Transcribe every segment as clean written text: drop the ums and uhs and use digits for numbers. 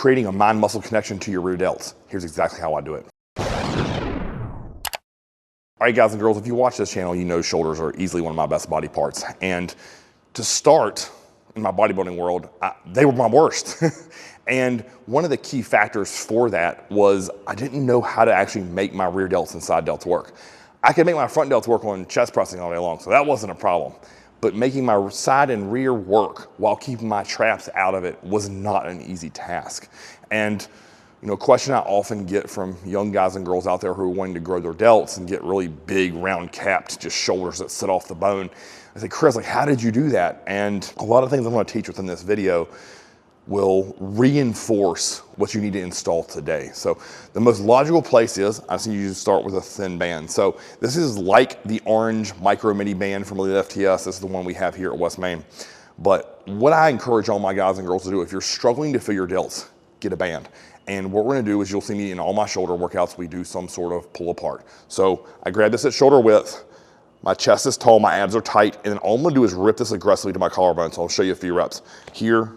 creating a mind-muscle connection to your rear delts. Here's exactly how I do it. All right, guys and girls, if you watch this channel, you know shoulders are easily one of my best body parts. And to start in my bodybuilding world, they were my worst. And one of the key factors for that was I didn't know how to actually make my rear delts and side delts work. I could make my front delts work on chest pressing all day long, so that wasn't a problem. But making my side and rear work while keeping my traps out of it was not an easy task. And you know, a question I often get from young guys and girls out there who are wanting to grow their delts and get really big, round capped, just shoulders that sit off the bone. I say, Chris, like, how did you do that? And a lot of things I'm gonna teach within this video will reinforce what you need to install today. So the most logical place is, I see you start with a thin band. So this is like the orange micro mini band from Elite FTS. This is the one we have here at West Main. But what I encourage all my guys and girls to do, if you're struggling to feel your delts, get a band. And what we're gonna do is you'll see me in all my shoulder workouts, we do some sort of pull apart. So I grab this at shoulder width, my chest is tall, my abs are tight, and then all I'm gonna do is rip this aggressively to my collarbone. So I'll show you a few reps. Here,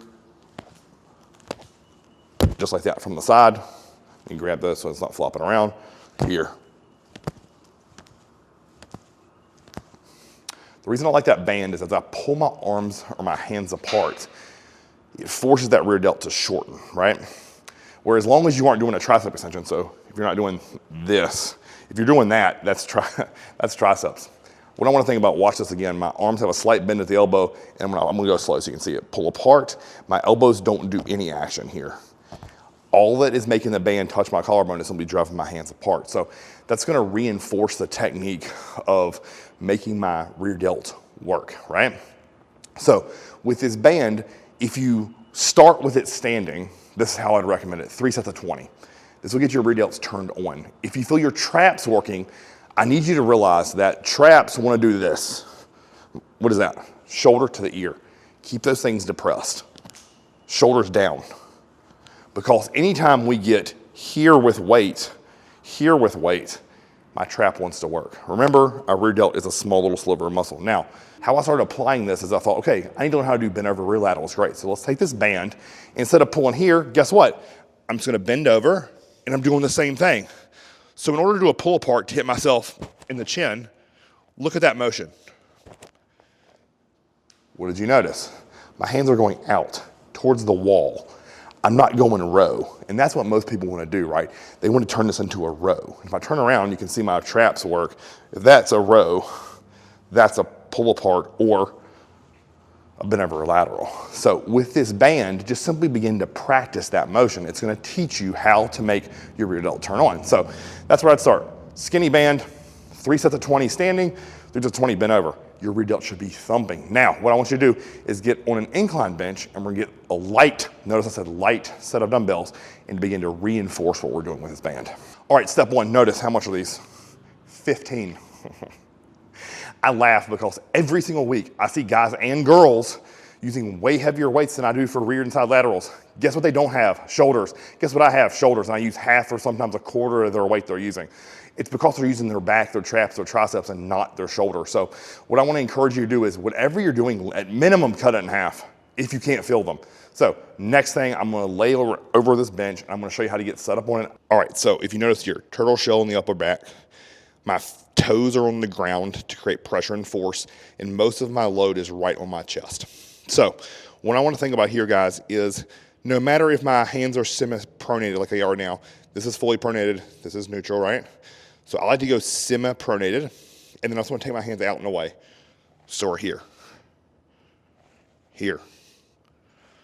just like that from the side. You can grab this so it's not flopping around. Here. The reason I like that band is as I pull my arms or my hands apart, it forces that rear delt to shorten, right? Whereas as long as you aren't doing a tricep extension, so if you're not doing this, if you're doing that, that's triceps. What I want to think about, watch this again, my arms have a slight bend at the elbow, and I'm gonna go slow so you can see it. Pull apart, my elbows don't do any action here. All that is making the band touch my collarbone is gonna be driving my hands apart. So that's gonna reinforce the technique of making my rear delt work, right? So with this band, if you start with it standing, this is how I'd recommend it, 3 sets of 20. This will get your rear delts turned on. If you feel your traps working, I need you to realize that traps wanna do this. What is that? Shoulder to the ear. Keep those things depressed. Shoulders down. Because anytime we get here with weight, my trap wants to work. Remember, our rear delt is a small little sliver of muscle. Now, how I started applying this is I thought, okay, I need to learn how to do bend over rear laterals. Great, so let's take this band. Instead of pulling here, guess what? I'm just gonna bend over and I'm doing the same thing. So in order to do a pull apart to hit myself in the chin, look at that motion. What did you notice? My hands are going out towards the wall. I'm not going row, and that's what most people want to do, right? They want to turn this into a row. If I turn around, you can see my traps work. If that's a row, that's a pull apart or a bend over lateral. So with this band, just simply begin to practice that motion. It's going to teach you how to make your rear delt turn on. So that's where I'd start. Skinny band, 3 sets of 20 standing, 3 sets of 20 bent over. Your rear delt should be thumping. Now, what I want you to do is get on an incline bench and we're gonna get a light, notice I said light set of dumbbells, and begin to reinforce what we're doing with this band. All right, step one, notice how much are these? 15. I laugh because every single week I see guys and girls using way heavier weights than I do for rear and side laterals. Guess what they don't have? Shoulders. Guess what I have? Shoulders, and I use half or sometimes a quarter of their weight they're using. It's because they're using their back, their traps, their triceps, and not their shoulder. So what I want to encourage you to do is whatever you're doing, at minimum cut it in half if you can't feel them. So next thing, I'm gonna lay over this bench, and I'm gonna show you how to get set up on it. All right, so if you notice here, turtle shell in the upper back, my toes are on the ground to create pressure and force, and most of my load is right on my chest. So what I want to think about here, guys, is no matter if my hands are semi-pronated like they are now, this is fully pronated, this is neutral, right? So I like to go semi-pronated, and then I just want to take my hands out and away. So we're here. Here.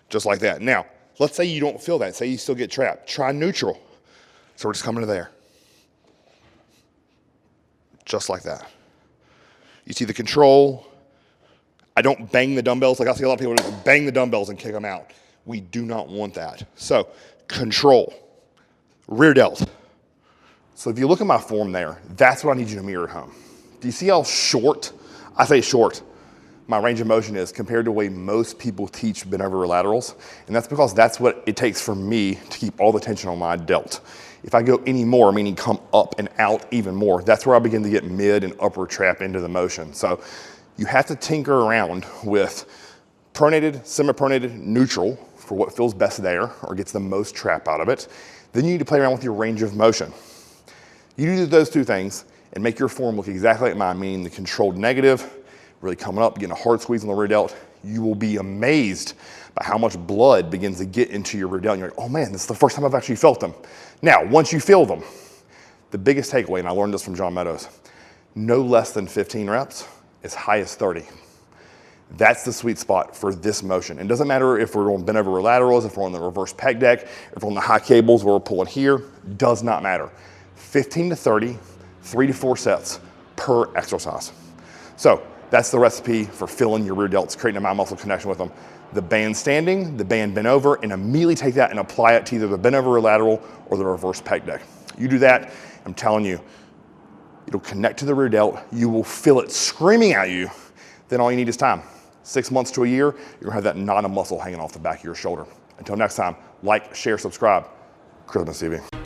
Just like that. Now, let's say you don't feel that. Say you still get trapped. Try neutral. So we're just coming to there. Just like that. You see the control. I don't bang the dumbbells. Like I see a lot of people do, bang the dumbbells and kick them out. We do not want that. So control. Rear delt. So if you look at my form there, that's what I need you to mirror at home. Do you see how short, I say short, my range of motion is compared to the way most people teach bent over laterals? And that's because that's what it takes for me to keep all the tension on my delt. If I go any more, meaning come up and out even more, that's where I begin to get mid and upper trap into the motion. So you have to tinker around with pronated, semi-pronated, neutral for what feels best there or gets the most trap out of it. Then you need to play around with your range of motion. You do those two things and make your form look exactly like mine, meaning the controlled negative, really coming up, getting a hard squeeze on the rear delt. You will be amazed by how much blood begins to get into your rear delt. And you're like, oh man, this is the first time I've actually felt them. Now, once you feel them, the biggest takeaway, and I learned this from John Meadows, no less than 15 reps, as high as 30. That's the sweet spot for this motion. It doesn't matter if we're on bent over laterals, if we're on the reverse pec deck, if we're on the high cables where we're pulling here, does not matter. 15 to 30, 3 to 4 sets per exercise. So that's the recipe for filling your rear delts, creating a mind muscle connection with them. The band standing, the band bent over, and immediately take that and apply it to either the bent over lateral or the reverse pec deck. You do that, I'm telling you, it'll connect to the rear delt. You will feel it screaming at you. Then all you need is time. 6 months to a year, you're gonna have that knot of muscle hanging off the back of your shoulder. Until next time, like, share, subscribe. Christmas TV.